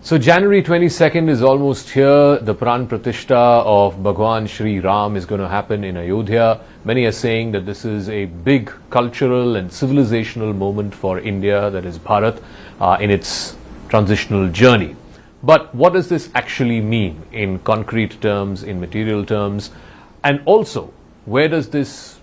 So January 22nd is almost here. The Pran Pratishtha of Bhagwan Shri Ram is going to happen in Ayodhya. Many are saying that this is a big cultural and civilizational moment for India, that is Bharat, in its transitional journey. But what does this actually mean in concrete terms, in material terms? And also, where does this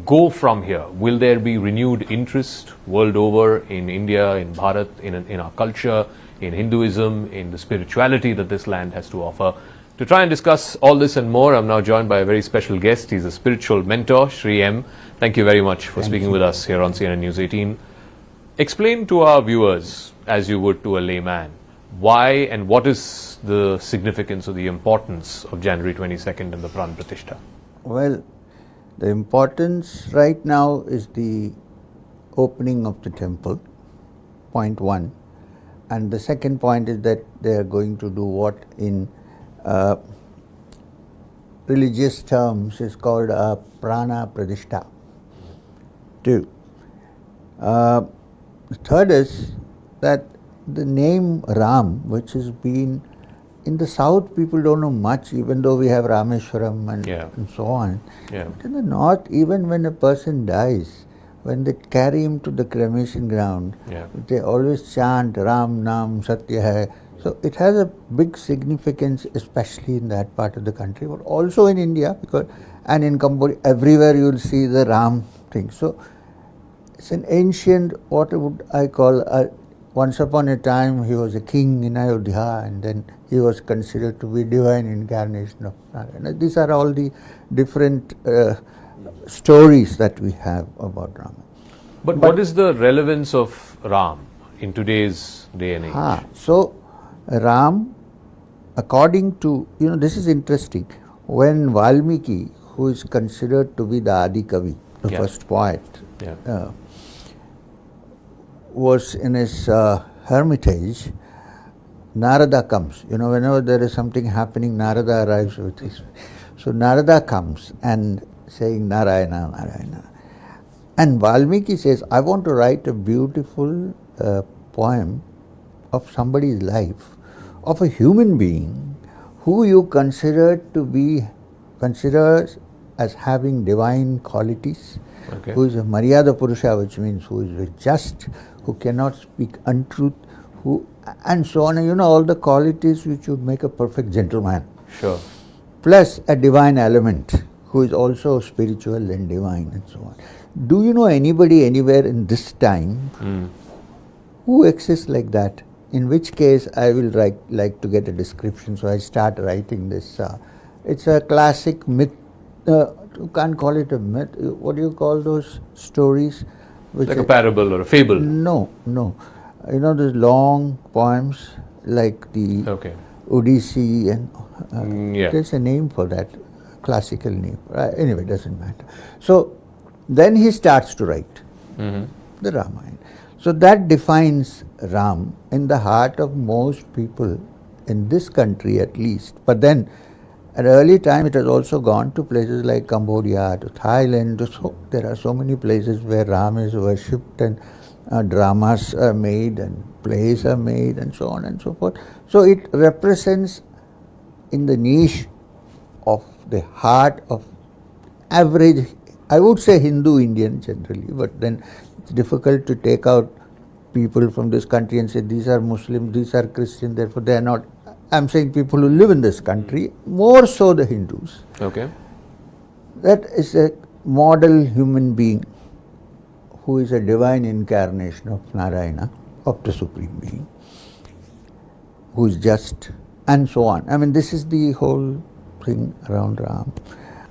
go from here? Will there be renewed interest world over in India, in Bharat, in our culture, in Hinduism, in the spirituality that this land has to offer? To try and discuss all this and more, I'm now joined by a very special guest. He's a spiritual mentor, Shri M. Thank you very much for speaking with us here on CNN News 18. Explain to our viewers, as you would to a layman, why and what is the significance or the importance of January 22nd and the Pran Pratishtha? Well, the importance right now is the opening of the temple, point one. And the second point is that they are going to do what in religious terms is called a Prana Pratishtha. Two. The third is that the name Ram, which has been in the south, people don't know much, even though we have Rameshwaram and so on. Yeah. But in the north, even when a person dies, when they carry him to the cremation ground, they always chant Ram Nam Satya Hai. So it has a big significance, especially in that part of the country, but also in India, and in Cambodia, everywhere you will see the Ram thing. So it's an ancient, what would I call, once upon a time he was a king in Ayodhya, and then he was considered to be divine incarnation of Narayana. These are all the different stories that we have about Rama. But what is the relevance of Ram in today's day and age? So Ram, according to, this is interesting, when Valmiki, who is considered to be the Adi Kavi, the first poet, was in his hermitage, Narada comes. Whenever there is something happening, Narada arrives with his. So Narada comes and saying Narayana, Narayana. And Valmiki says, I want to write a beautiful poem of somebody's life, of a human being who you consider as having divine qualities, who is a Maryada Purusha, which means who is just, who cannot speak untruth, and so on, all the qualities which would make a perfect gentleman. Sure. Plus a divine element, who is also spiritual and divine and so on. Do you know anybody anywhere in this time who exists like that? In which case I will like to get a description, so I start writing this. It's a classic myth. You can't call it a myth. What do you call those stories? Like a parable or a fable? No. Those long poems like the Odyssey and there's a name for that, classical name. Anyway, it doesn't matter. So then he starts to write the Ramayana. So that defines Ram in the heart of most people in this country at least. But then at early time it has also gone to places like Cambodia, to Thailand. So there are so many places where Ram is worshipped and dramas are made and plays are made and so on and so forth. So it represents in the niche of the heart of average, I would say Hindu Indian generally, but then it's difficult to take out people from this country and say these are Muslims, these are Christian, therefore they are not. I'm saying people who live in this country, more so the Hindus. Okay. That is a model human being who is a divine incarnation of Narayana, of the Supreme Being, who is just, and so on. I mean, this is the whole thing around Ram.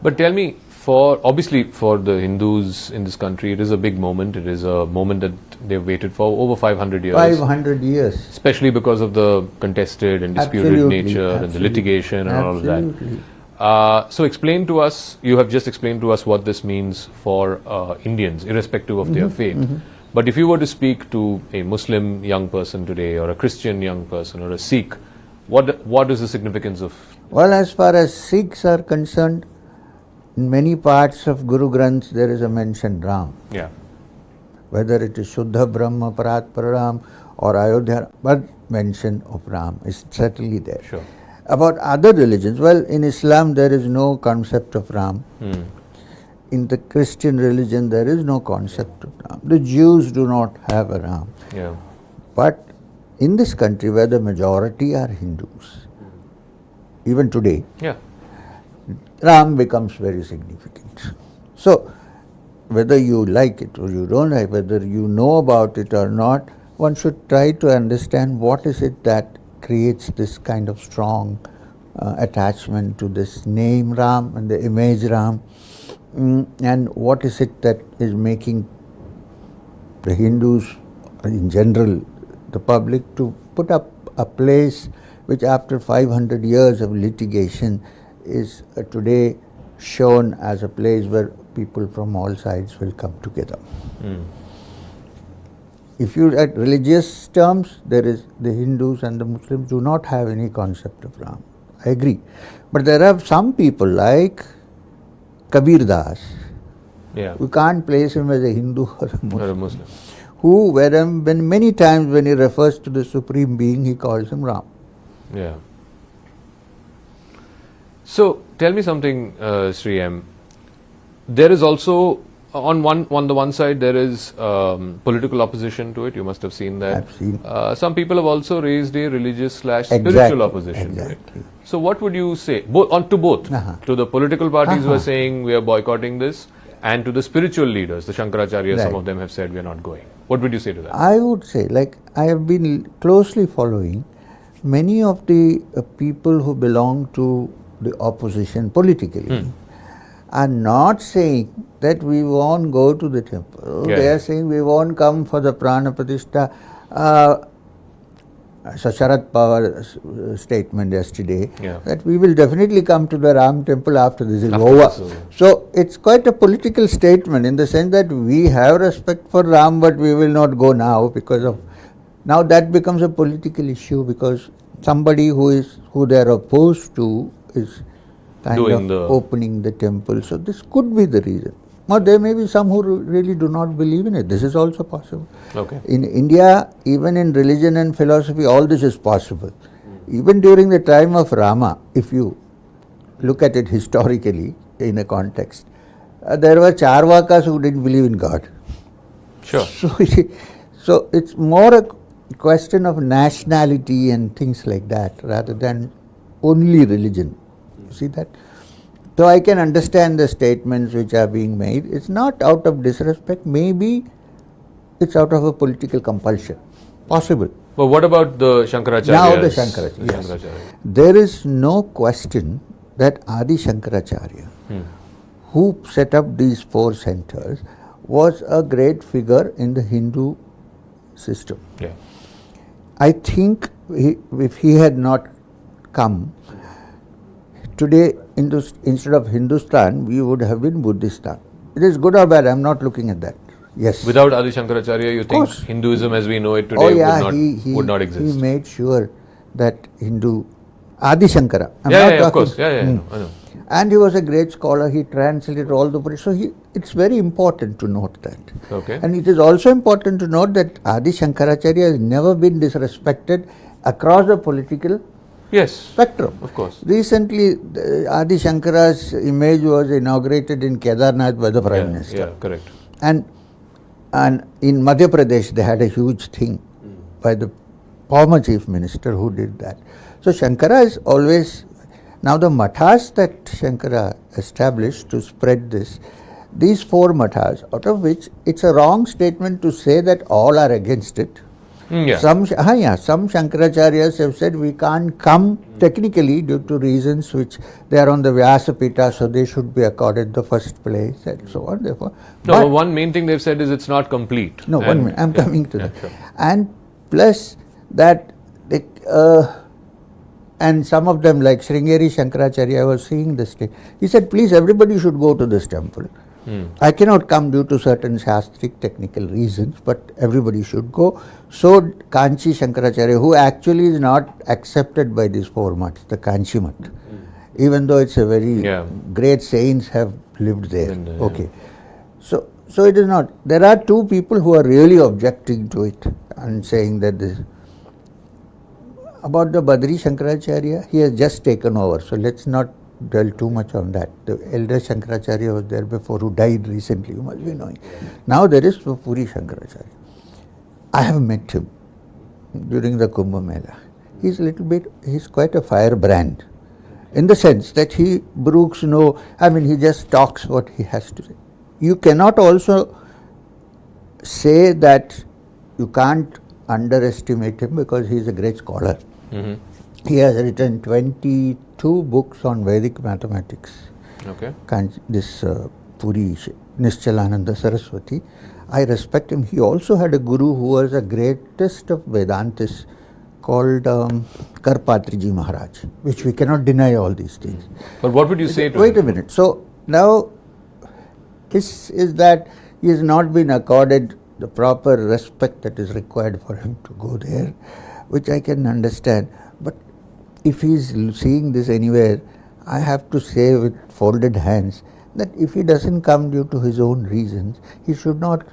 But tell me, obviously for the Hindus in this country, it is a big moment. It is a moment that they've waited for over 500 years. 500 years. Especially because of the contested and disputed nature and the litigation and all of that. So explain to us, you have just explained to us what this means for Indians, irrespective of their faith. But if you were to speak to a Muslim young person today, or a Christian young person, or a Sikh, what is the significance of? Well, as far as Sikhs are concerned, in many parts of Guru Granth there is a mention Ram. Yeah. Whether it is Shuddha Brahma, Parat Param, or Ayodhya. But mention of Ram is certainly there. Sure. About other religions, well, in Islam there is no concept of Ram. In the Christian religion there is no concept of Ram. The Jews do not have a Ram. Yeah. But in this country where the majority are Hindus, even today, Ram becomes very significant. So, whether you like it or you don't like, whether you know about it or not, one should try to understand what is it that creates this kind of strong attachment to this name Ram and the image Ram, and what is it that is making the Hindus in general, the public, to put up a place which after 500 years of litigation is today shown as a place where people from all sides will come together. If you at religious terms, there is the Hindus and the Muslims do not have any concept of Ram. I agree. But there are some people like Kabir Das. We can't place him as a Hindu or a Muslim. Who, when many times when he refers to the Supreme Being, he calls him Ram. Yeah. So tell me something, Sri M. There is also on the one side there is political opposition to it. You must have seen that. I've seen. Some people have also raised a religious/spiritual opposition to it. So what would you say to both? To the political parties who are saying we are boycotting this, and to the spiritual leaders, the Shankaracharyas, some of them have said we are not going. What would you say to that? I would say, like, I have been closely following many of the people who belong to the opposition politically are not saying that we won't go to the temple. They are saying we won't come for the Pran Parishtan. So Sharad Pawar's statement yesterday that we will definitely come to the Ram temple after this is over. So it's quite a political statement in the sense that we have respect for Ram, but we will not go now because of. Now that becomes a political issue because somebody who they are opposed to is kind of opening the temple. So this could be the reason. Or there may be some who really do not believe in it. This is also possible. In India, even in religion and philosophy, all this is possible. Even during the time of Rama, if you look at it historically in a context, there were Charvakas who didn't believe in God. So it's more a question of nationality and things like that rather than only religion. You see that? So I can understand the statements which are being made. It's not out of disrespect. Maybe it's out of a political compulsion. Possible. But what about the Shankaracharyas? Now the Shankaracharyas. There is no question that Adi Shankaracharya, who set up these 4 centers, was a great figure in the Hindu system. I think if he had not come, today, instead of Hindustan, we would have been Buddhistan. It is good or bad, I am not looking at that. Yes. Without Adi Shankaracharya, you think Hinduism as we know it today would not exist? He made sure that Adi Shankara. Of course. I know. And he was a great scholar. He translated all the Buddhists. So it's very important to note that. And it is also important to note that Adi Shankaracharya has never been disrespected across the political spectrum. Of course. Recently, Adi Shankara's image was inaugurated in Kedarnath by the Prime Minister. Correct. And in Madhya Pradesh, they had a huge thing by the former Chief Minister who did that. So Shankara is always. Now the mathas that Shankara established to spread this, these 4 mathas, out of which it's a wrong statement to say that all are against it. Some Shankaracharyas have said we can't come technically due to reasons which they are on the Vyasapita, so they should be accorded the first place and so on. Therefore, but one main thing they've said is it's not complete. No, one minute, I'm coming to that. And plus that, and some of them like Sringeri Shankaracharya, I was seeing this thing. He said, please, everybody should go to this temple. I cannot come due to certain shastric technical reasons, but everybody should go. So Kanchi Shankaracharya, who actually is not accepted by these 4 maths, the Kanchi math, even though it's a very great saints have lived there. So it is not. There are 2 people who are really objecting to it and saying that this. About the Badri Shankaracharya, he has just taken over, so let's not dwell too much on that. The elder Shankaracharya was there before, who died recently, you must be knowing. Now there is Puri Shankaracharya. I have met him during the Kumbh Mela. He's quite a firebrand, in the sense that he brooks he just talks what he has to say. You cannot also say that you can't underestimate him, because he is a great scholar. Mm-hmm. He has written 22 books on Vedic mathematics. Okay. This Puri Nischalananda Saraswati, I respect him. He also had a guru who was the greatest of Vedantists, called Karpatriji Maharaj, which we cannot deny all these things. But what would you say to Wait him? a minute. So now, this is that he has not been accorded the proper respect that is required for him to go there, which I can understand. But if he is seeing this anywhere, I have to say with folded hands that if he doesn't come due to his own reasons, he should not,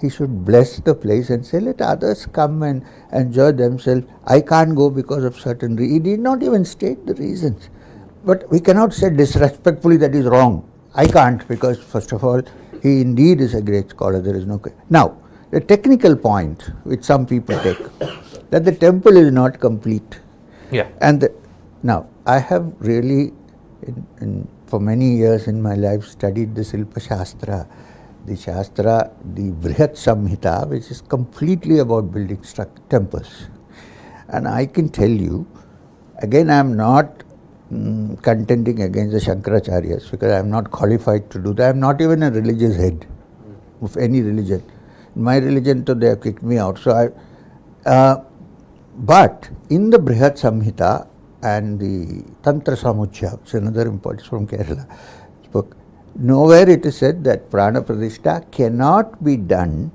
he should bless the place and say, let others come and enjoy themselves. I can't go because of certain reasons. He did not even state the reasons. But we cannot say disrespectfully that is wrong. I can't, because first of all, he indeed is a great scholar. There is no. Now, the technical point which some people take, that the temple is not complete. Yeah. And now, I have really, for many years in my life, studied the Silpa Shastra, the Brihat Samhita, which is completely about building temples. And I can tell you, again, I am not contending against the Shankaracharyas, because I am not qualified to do that. I am not even a religious head of any religion. In my religion, they have kicked me out. So but in the Brihat Samhita and the Tantra Samuchya, which is another important from Kerala book, nowhere it is said that Prana Pratishta cannot be done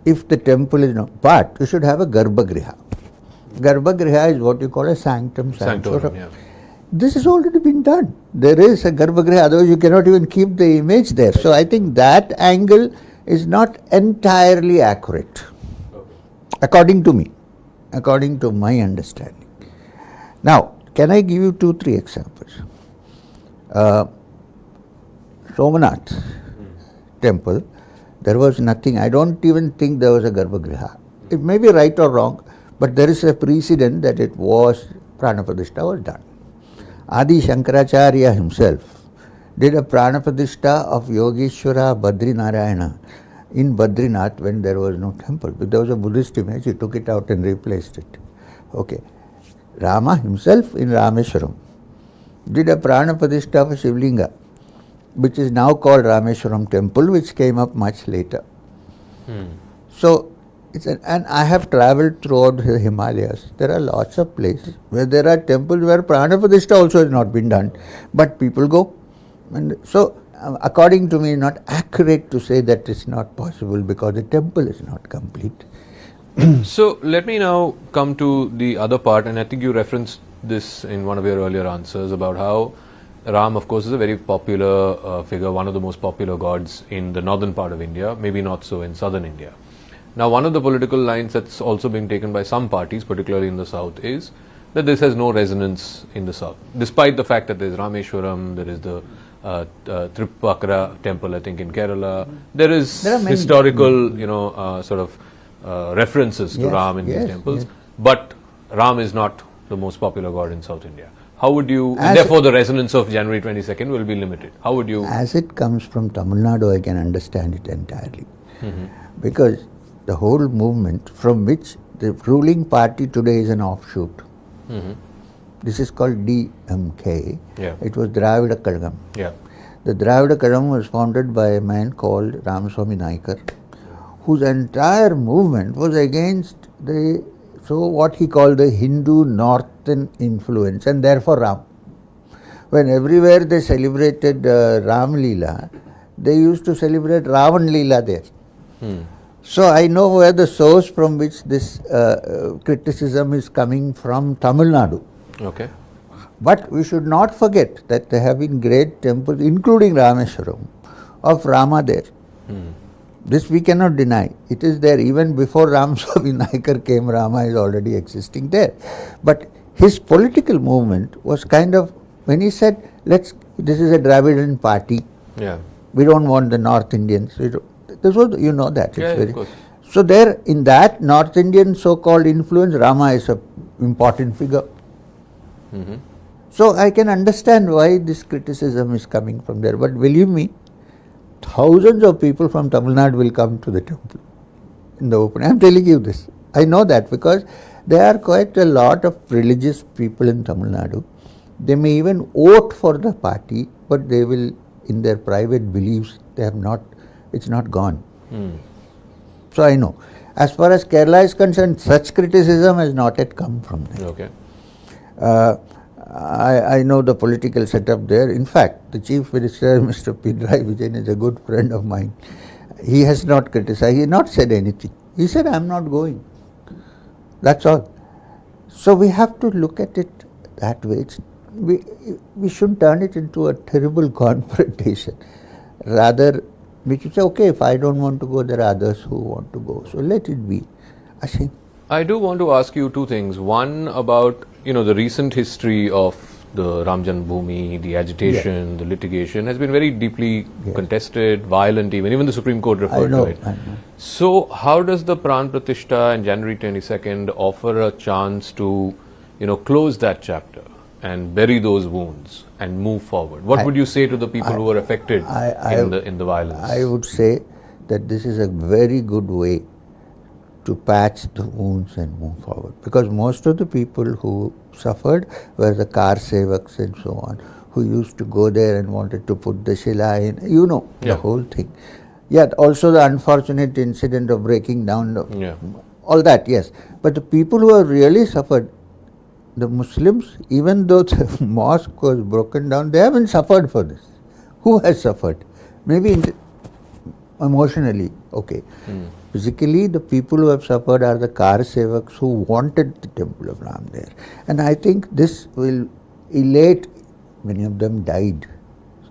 if the temple is not. But you should have a Garbhagriha. Garbhagriha is what you call a sanctum sanctorum. Yeah. This has already been done. There is a Garbhagriha, otherwise you cannot even keep the image there. So I think that angle is not entirely accurate, according to me, according to my understanding. Now, can I give you 2-3 examples? Somanath temple, there was nothing. I don't even think there was a Garbhagriha. It may be right or wrong, but there is a precedent that it was, Pranapadishta was done. Adi Shankaracharya himself did a Pranapadishta of Yogeshwara Badrinarayana in Badrinath when there was no temple. There was a Buddhist image, he took it out and replaced it. Okay. Rama himself in Rameshwaram did a Pranapadishta of Shivlinga, which is now called Rameshwaram temple, which came up much later. So, and I have travelled throughout the Himalayas. There are lots of places where there are temples where Pranapadishta also has not been done, but people go. And so, according to me, not accurate to say that it's not possible because the temple is not complete. So, let me now come to the other part, and I think you referenced this in one of your earlier answers about how Ram, of course, is a very popular figure, one of the most popular gods in the northern part of India, maybe not so in southern India. Now, one of the political lines that's also being taken by some parties, particularly in the south, is that this has no resonance in the south, despite the fact that there is Rameshwaram, there is the Tripakara temple, I think, in Kerala. There is historical, references to Ram in these temples, but Ram is not the most popular god in South India. How would you, and therefore the resonance of January 22nd will be limited. How would you? As it comes from Tamil Nadu, I can understand it entirely. Because the whole movement from which the ruling party today is an offshoot. This is called DMK. Yeah. It was Dravida Kazhagam. Yeah. The Dravida Kazhagam was founded by a man called Ramaswamy Naikar, whose entire movement was against what he called the Hindu northern influence, and therefore Ram. When everywhere they celebrated Ram Leela, they used to celebrate Ravan Leela there. So I know where the source from which this criticism is coming from, Tamil Nadu. Okay. But we should not forget that there have been great temples, including Rameshwaram, of Rama there. This we cannot deny. It is there. Even before Ram Vinayakar came, Rama is already existing there. But his political movement was kind of, when he said, this is a Dravidian party. Yeah. We don't want the North Indians. This was, you know that. Yeah, of course. So there, in that North Indian so-called influence, Rama is an important figure. Mm-hmm. So I can understand why this criticism is coming from there. But believe me, thousands of people from Tamil Nadu will come to the temple in the open. I am telling you this. I know that because there are quite a lot of religious people in Tamil Nadu. They may even vote for the party, but they will, in their private beliefs, they have not, it's not gone. So I know. As far as Kerala is concerned, such criticism has not yet come from there. Okay. I know the political setup there. In fact, the Chief Minister, Mr. Pinarayi Vijayan, is a good friend of mine. He has not criticized, he has not said anything. He said, I am not going. That's all. So we have to look at it that way. We shouldn't turn it into a terrible confrontation. Rather, we should say, okay, if I don't want to go, there are others who want to go. So let it be. I do want to ask you two things. One about, the recent history of the Ram Janmabhoomi, the agitation, the litigation has been very deeply contested, violent even the Supreme Court referred to it. I know. So how does the Pran Pratishtha on January 22nd offer a chance to, close that chapter and bury those wounds and move forward? What would you say to the people who were affected in the violence? I would say that this is a very good way to patch the wounds and move forward. Because most of the people who suffered were the car sevaks and so on, who used to go there and wanted to put the Shila in, the whole thing. Yet also the unfortunate incident of breaking down, all that, yes. But the people who have really suffered, the Muslims, even though the mosque was broken down, they haven't suffered for this. Who has suffered? Maybe emotionally, okay. Physically, the people who have suffered are the car sevaks who wanted the temple of Ram there. And I think this will elate, many of them died.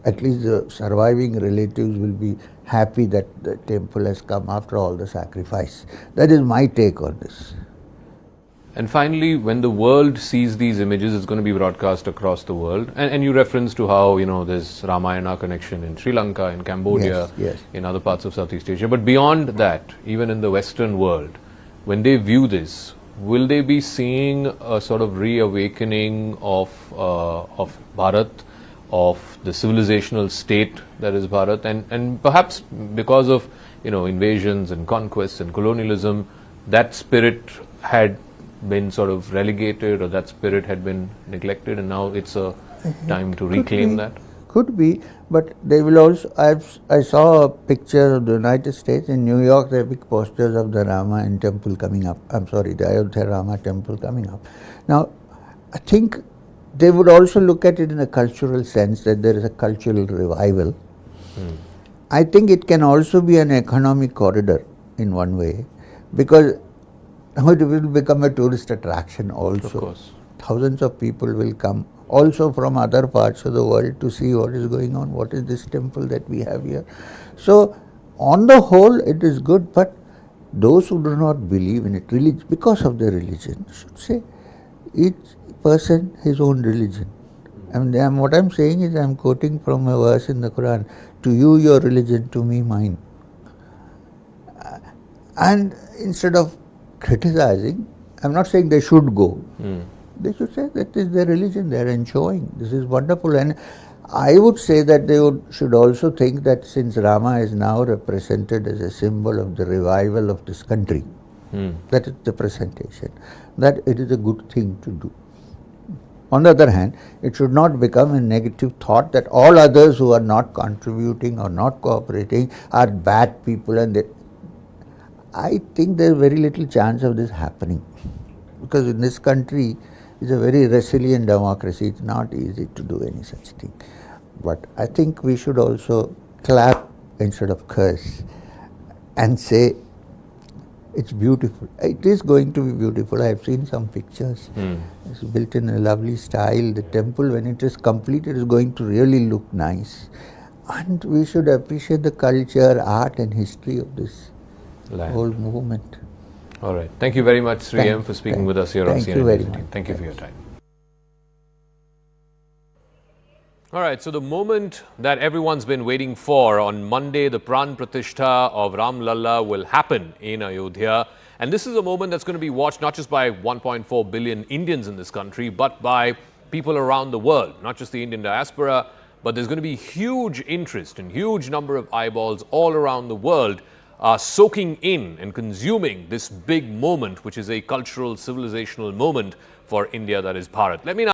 At least the surviving relatives will be happy that the temple has come after all the sacrifice. That is my take on this. And finally, when the world sees these images, it's going to be broadcast across the world. And you reference to how, there's Ramayana connection in Sri Lanka, in Cambodia, in other parts of Southeast Asia. But beyond that, even in the Western world, when they view this, will they be seeing a sort of reawakening of Bharat, of the civilizational state that is Bharat? And perhaps because of, invasions and conquests and colonialism, that spirit had been sort of relegated, or that spirit had been neglected, and now it's a time to reclaim that? Could be, but they will also, I saw a picture of the United States. In New York, there are big posters of the Rama temple coming up. The Ayodhya Rama temple coming up. Now, I think they would also look at it in a cultural sense, that there is a cultural revival. I think it can also be an economic corridor in one way, because now it will become a tourist attraction also. Of course. Thousands of people will come also from other parts of the world to see what is going on, what is this temple that we have here. So, on the whole, it is good, but those who do not believe in it, because of their religion, should say, each person his own religion. And what I am saying is, I am quoting from a verse in the Quran, to you your religion, to me mine. And instead of criticizing, I am not saying they should go. They should say that is their religion, they are enjoying. This is wonderful. And I would say that they should also think that since Rama is now represented as a symbol of the revival of this country, that is the presentation, that it is a good thing to do. On the other hand, it should not become a negative thought that all others who are not contributing or not cooperating are bad people, and I think there is very little chance of this happening, because in this country it's a very resilient democracy. It's not easy to do any such thing. But I think we should also clap instead of curse and say it's beautiful. It is going to be beautiful. I have seen some pictures. It's built in a lovely style. The temple, when it is completed, is going to really look nice. And we should appreciate the culture, art and history of this whole movement. All right. Thank you very much, Sri M, for speaking with us here on CNN News 18. Thank you for your time. All right, so the moment that everyone's been waiting for, on Monday, the Pran Pratishtha of Ram Lalla will happen in Ayodhya. And this is a moment that's going to be watched not just by 1.4 billion Indians in this country, but by people around the world, not just the Indian diaspora, but there's going to be huge interest and huge number of eyeballs all around the world soaking in and consuming this big moment, which is a cultural, civilizational moment for India, that is Bharat. Let me now